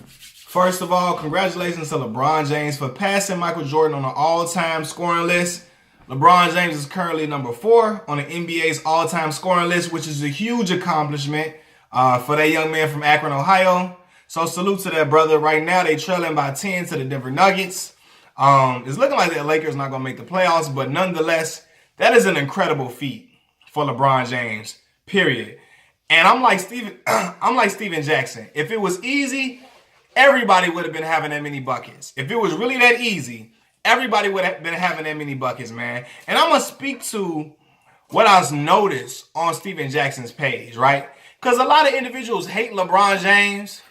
First of all, congratulations to LeBron James for passing Michael Jordan on the all-time scoring list. LeBron James is currently number 4 on the NBA's all-time scoring list, which is a huge accomplishment for that young man from Akron, Ohio. So salute to that brother. Right now, they trailing by 10 to the Denver Nuggets. It's looking like the Lakers not going to make the playoffs, but nonetheless, that is an incredible feat for LeBron James, period. And I'm like Steven Jackson. If it was easy, everybody would have been having that many buckets. If it was really that easy, everybody would have been having that many buckets, man. And I'm going to speak to what I've noticed on Steven Jackson's page, right? Because a lot of individuals hate LeBron James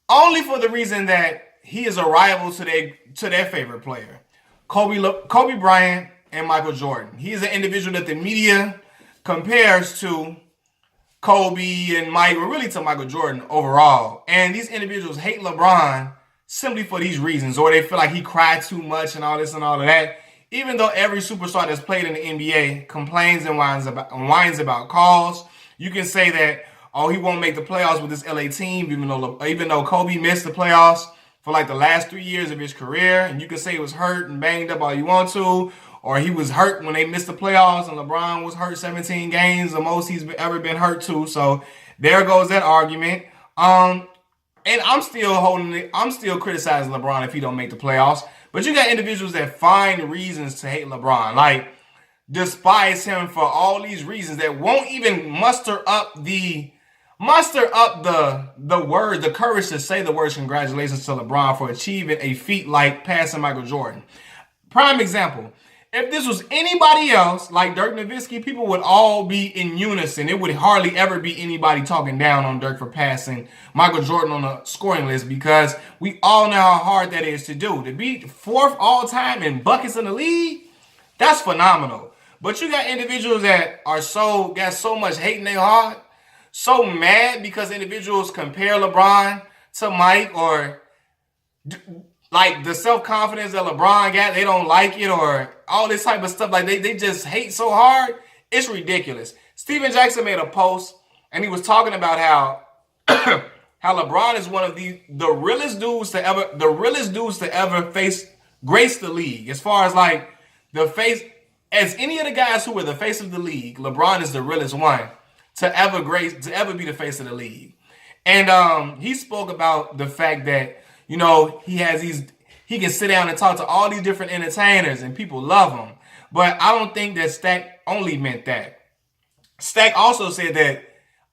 only for the reason that he is a rival to their favorite player, Kobe Bryant and Michael Jordan. He is an individual that the media compares to Kobe and Mike, or really to Michael Jordan overall. And these individuals hate LeBron simply for these reasons, or they feel like he cried too much and all this and all of that. Even though every superstar that's played in the NBA complains and whines about calls, you can say that, oh, he won't make the playoffs with this LA team, even though Kobe missed the playoffs for like the last 3 years of his career, and you can say he was hurt and banged up all you want to, or he was hurt when they missed the playoffs, and LeBron was hurt 17 games, the most he's ever been hurt to. So there goes that argument. And I'm still criticizing LeBron if he don't make the playoffs. But you got individuals that find reasons to hate LeBron, like despise him for all these reasons that won't even muster up the courage to say the words congratulations to LeBron for achieving a feat like passing Michael Jordan. Prime example. If this was anybody else, like Dirk Nowitzki, people would all be in unison. It would hardly ever be anybody talking down on Dirk for passing Michael Jordan on the scoring list, because we all know how hard that is to do. To be 4th all time in buckets in the league, that's phenomenal. But you got individuals that got so much hate in their heart, so mad because individuals compare LeBron to Mike, or like the self-confidence that LeBron got, they don't like it, or all this type of stuff. Like they just hate so hard. It's ridiculous. Steven Jackson made a post and he was talking about how how LeBron is one of the realest dudes to ever grace the league. As far as like as any of the guys who were the face of the league, LeBron is the realest one to ever be the face of the league. And he spoke about the fact that, you know, he can sit down and talk to all these different entertainers and people love him. But I don't think that Stack only meant that. Stack also said that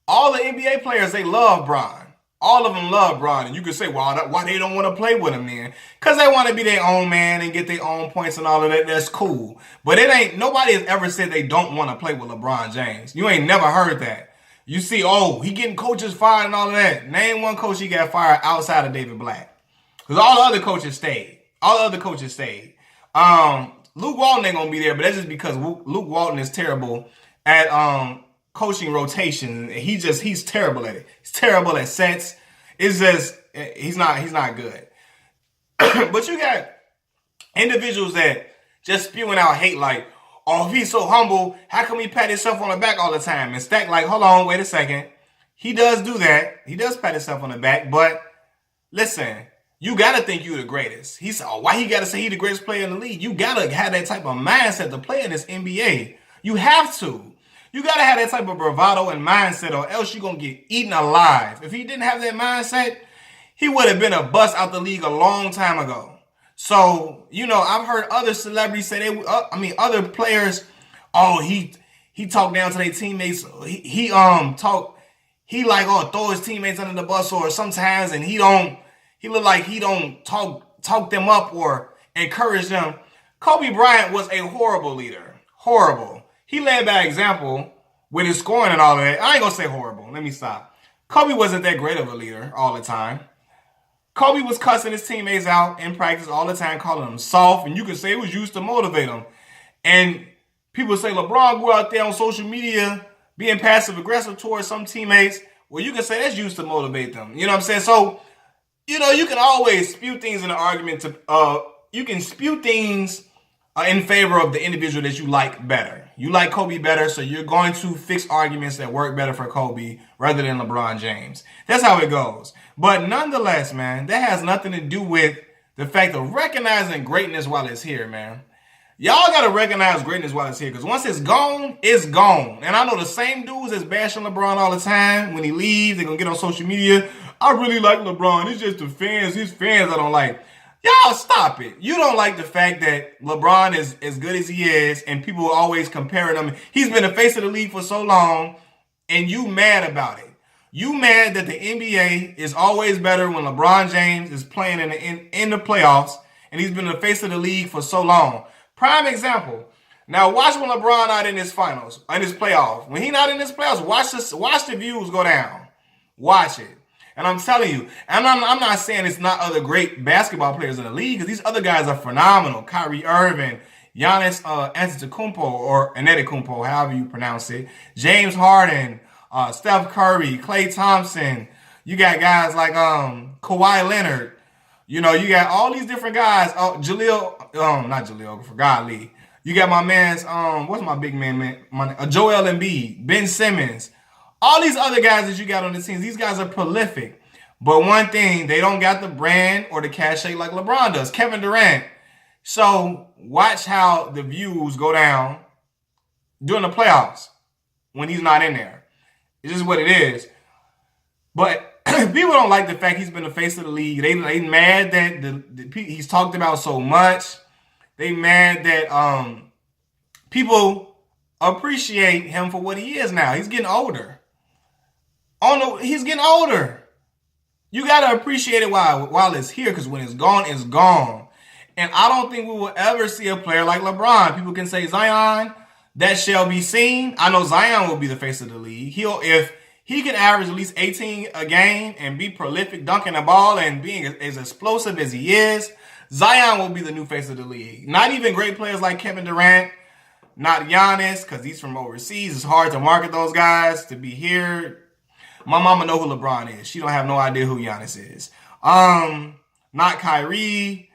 all the NBA players, they love Bron. All of them love Bron. And you could say, well, why they don't want to play with him then? Because they want to be their own man and get their own points and all of that. That's cool. But nobody has ever said they don't want to play with LeBron James. You ain't never heard that. You see, oh, he getting coaches fired and all of that. Name one coach he got fired outside of David Black. Because all the other coaches stayed. Luke Walton ain't going to be there, but that's just because Luke Walton is terrible at coaching rotation. He's terrible at it. He's terrible at sets. It's just, he's not good. But you got individuals that just spewing out hate like, oh, if he's so humble, how come he pat himself on the back all the time? And Stack like, hold on, wait a second. He does do that. He does pat himself on the back, but listen, you got to think you're the greatest. He said, oh, why he got to say he's the greatest player in the league? You got to have that type of mindset to play in this NBA. You have to. You got to have that type of bravado and mindset, or else you're going to get eaten alive. If he didn't have that mindset, he would have been a bust out the league a long time ago. So, you know, I've heard other celebrities say other players, oh, he talked down to their teammates. He throw his teammates under the bus, or sometimes, and he look like he don't talk them up or encourage them. Kobe Bryant was a horrible leader. Horrible. He led by example with his scoring and all of that. I ain't gonna say horrible. Let me stop. Kobe wasn't that great of a leader all the time. Kobe was cussing his teammates out in practice all the time, calling them soft, and you could say it was used to motivate them. And people say LeBron go out there on social media being passive aggressive towards some teammates. Well, you can say that's used to motivate them. You know what I'm saying? So, you know, you can always spew things in an argument you can spew things in favor of the individual that you like better. You like Kobe better, so you're going to fix arguments that work better for Kobe rather than LeBron James. That's how it goes. But nonetheless, man, that has nothing to do with the fact of recognizing greatness while it's here, man. Y'all got to recognize greatness while it's here, because once it's gone, it's gone. And I know the same dudes that's bashing LeBron all the time. When he leaves, they're going to get on social media. I really like LeBron. It's just the fans. His fans I don't like. Y'all stop it. You don't like the fact that LeBron is as good as he is, and people are always comparing him. He's been the face of the league for so long, and you mad about it. You mad that the NBA is always better when LeBron James is playing in the playoffs, and he's been the face of the league for so long. Prime example. Now watch when LeBron not in his finals, in his playoffs. When he not in his playoffs, watch the views go down. Watch it. And I'm telling you, and I'm not saying it's not other great basketball players in the league, because these other guys are phenomenal. Kyrie Irving, Giannis Antetokounmpo, or Antetokounmpo, however you pronounce it. James Harden, Steph Curry, Klay Thompson. You got guys like Kawhi Leonard. You know, you got all these different guys. Not Jaleel, for God Lee. You got my man's, what's my big man? Joel Embiid, Ben Simmons. All these other guys that you got on the teams, these guys are prolific. But one thing, they don't got the brand or the cachet like LeBron does. Kevin Durant. So watch how the views go down during the playoffs when he's not in there. It's just what it is. But people don't like the fact he's been the face of the league. They mad that he's talked about so much. They mad that people appreciate him for what he is now. He's getting older. He's getting older. You got to appreciate it while it's here, because when it's gone, it's gone. And I don't think we will ever see a player like LeBron. People can say Zion, that shall be seen. I know Zion will be the face of the league. If he can average at least 18 a game and be prolific, dunking the ball and being as explosive as he is, Zion will be the new face of the league. Not even great players like Kevin Durant, not Giannis, because he's from overseas. It's hard to market those guys to be here. My mama know who LeBron is. She don't have no idea who Giannis is. Not Kyrie,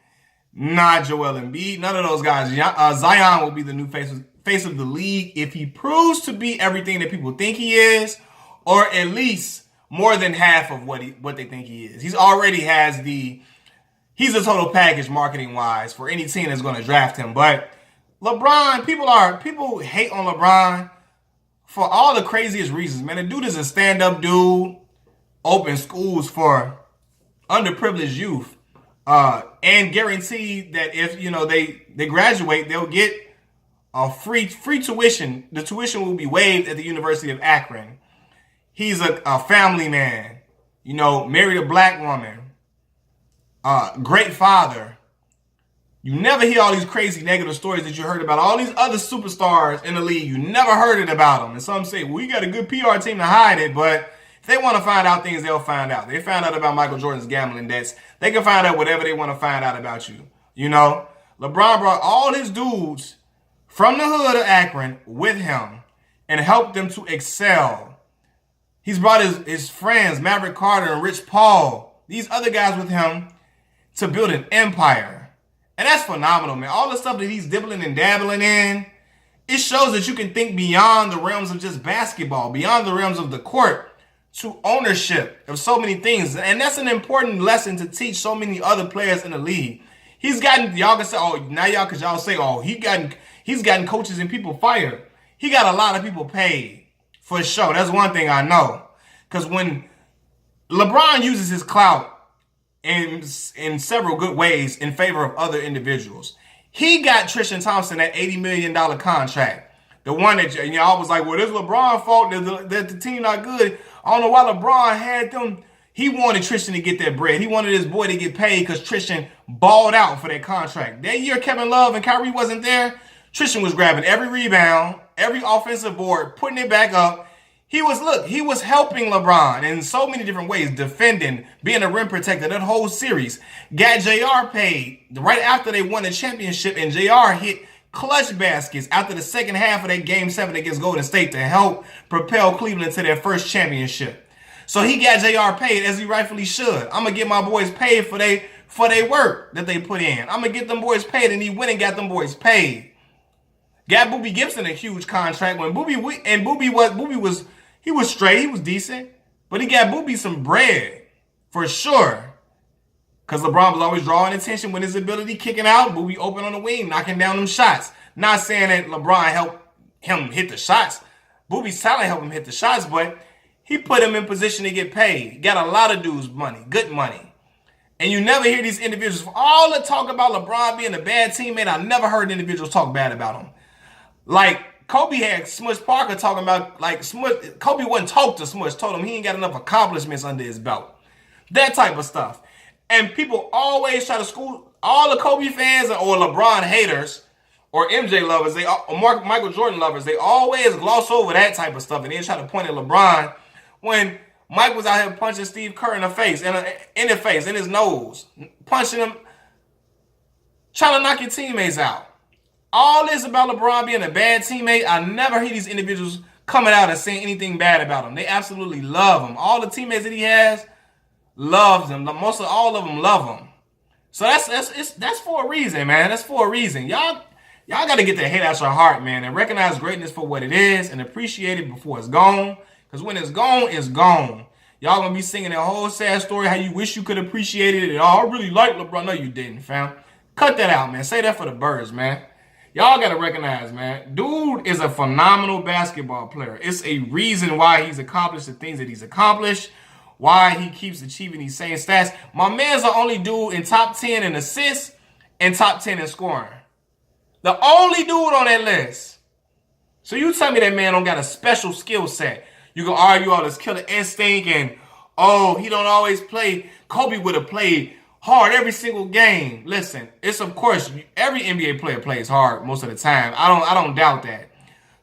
not Joel Embiid, none of those guys. Zion will be the new face of the league if he proves to be everything that people think he is, or at least more than half of what they think he is. He's a total package marketing wise for any team that's going to draft him. But LeBron, people hate on LeBron for all the craziest reasons, man. The dude is a stand-up dude, open schools for underprivileged youth, and guaranteed that if they graduate, they'll get a free tuition. The tuition will be waived at the University of Akron. He's a family man, married a black woman, great father. You never hear all these crazy negative stories that you heard about all these other superstars in the league. You never heard it about them. And some say, well, you got a good PR team to hide it. But if they want to find out things, they'll find out. They found out about Michael Jordan's gambling debts. They can find out whatever they want to find out about you. LeBron brought all his dudes from the hood of Akron with him and helped them to excel. He's brought his friends, Maverick Carter and Rich Paul, these other guys with him to build an empire. And that's phenomenal, man. All the stuff that he's dibbling and dabbling in, it shows that you can think beyond the realms of just basketball, beyond the realms of the court, to ownership of so many things. And that's an important lesson to teach so many other players in the league. He's gotten, y'all can say, because y'all say, he's gotten coaches and people fired. He got a lot of people paid, for sure. That's one thing I know. Because when LeBron uses his clout in several good ways in favor of other individuals. He got Tristan Thompson that $80 million contract. The one that y'all was like, well, it's LeBron's fault that the team not good. I don't know why LeBron had them. He wanted Tristan to get that bread. He wanted his boy to get paid because Tristan balled out for that contract. That year Kevin Love and Kyrie wasn't there, Tristan was grabbing every rebound, every offensive board, putting it back up. He was helping LeBron in so many different ways, defending, being a rim protector, that whole series. Got JR paid right after they won the championship, and JR hit clutch baskets after the second half of that Game 7 against Golden State to help propel Cleveland to their first championship. So he got JR paid, as he rightfully should. I'm going to get my boys paid for for their work that they put in. I'm going to get them boys paid, and he went and got them boys paid. Got Boobie Gibson a huge contract when Boobie was straight, he was decent, but he got Boobie some bread for sure. Because LeBron was always drawing attention with his ability kicking out. Boobie open on the wing, knocking down them shots. Not saying that LeBron helped him hit the shots. Boobie's talent helped him hit the shots, but he put him in position to get paid. Got a lot of dudes money, good money. And you never hear these individuals, for all the talk about LeBron being a bad teammate, I never heard individuals talk bad about him. Like, Kobe had Smush Parker talking about, like, Kobe wouldn't talk to Smush, told him he ain't got enough accomplishments under his belt. That type of stuff. And people always try to school all the Kobe fans or LeBron haters or MJ lovers, or Michael Jordan lovers, they always gloss over that type of stuff and then try to point at LeBron when Mike was out here punching Steve Kerr in the face, in his nose, punching him, trying to knock your teammates out. All this about LeBron being a bad teammate, I never hear these individuals coming out and saying anything bad about him. They absolutely love him. All the teammates that he has loves him. Most of all of them love him. So that's for a reason, man. That's for a reason. Y'all got to get that hate out your heart, man, and recognize greatness for what it is and appreciate it before it's gone. Because when it's gone, it's gone. Y'all going to be singing that whole sad story how you wish you could appreciate it. And, oh, I really like LeBron. No, you didn't, fam. Cut that out, man. Say that for the birds, man. Y'all got to recognize, man, dude is a phenomenal basketball player. It's a reason why he's accomplished the things that he's accomplished, why he keeps achieving these same stats. My man's the only dude in top 10 in assists and top 10 in scoring. The only dude on that list. So you tell me that man don't got a special skill set. You can argue all this killer instinct and, oh, he don't always play. Kobe would have played hard every single game. Listen, it's of course every NBA player plays hard most of the time. I don't doubt that.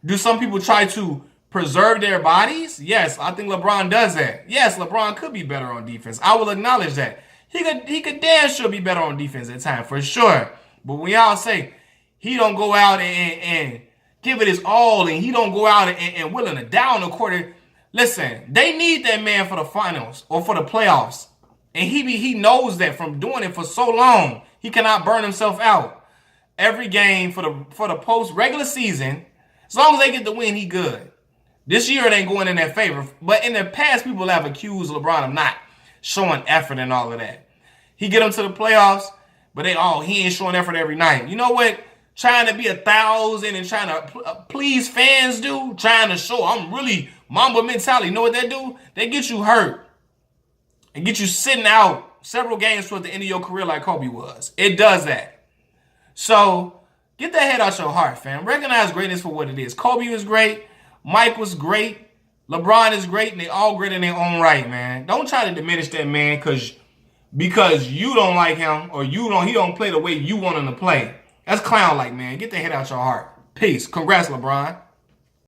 Do some people try to preserve their bodies? Yes, I think LeBron does that. Yes, LeBron could be better on defense. I will acknowledge that. He could damn sure be better on defense at times for sure. But when y'all say he don't go out and give it his all and he don't go out and willing to down the quarter, listen, they need that man for the finals or for the playoffs. And he knows that from doing it for so long, he cannot burn himself out. Every game for the post regular season, as long as they get the win, he good. This year it ain't going in their favor. But in the past, people have accused LeBron of not showing effort and all of that. He get them to the playoffs, but he ain't showing effort every night. You know what? Trying to be 1,000 and trying to please fans do, trying to show I'm really Mamba mentality. You know what they do? They get you hurt and get you sitting out several games toward the end of your career like Kobe was. It does that. So get that head out your heart, fam. Recognize greatness for what it is. Kobe was great. Mike was great. LeBron is great, and they all great in their own right, man. Don't try to diminish that man because you don't like him or he don't play the way you want him to play. That's clown-like, man. Get the head out your heart. Peace. Congrats, LeBron.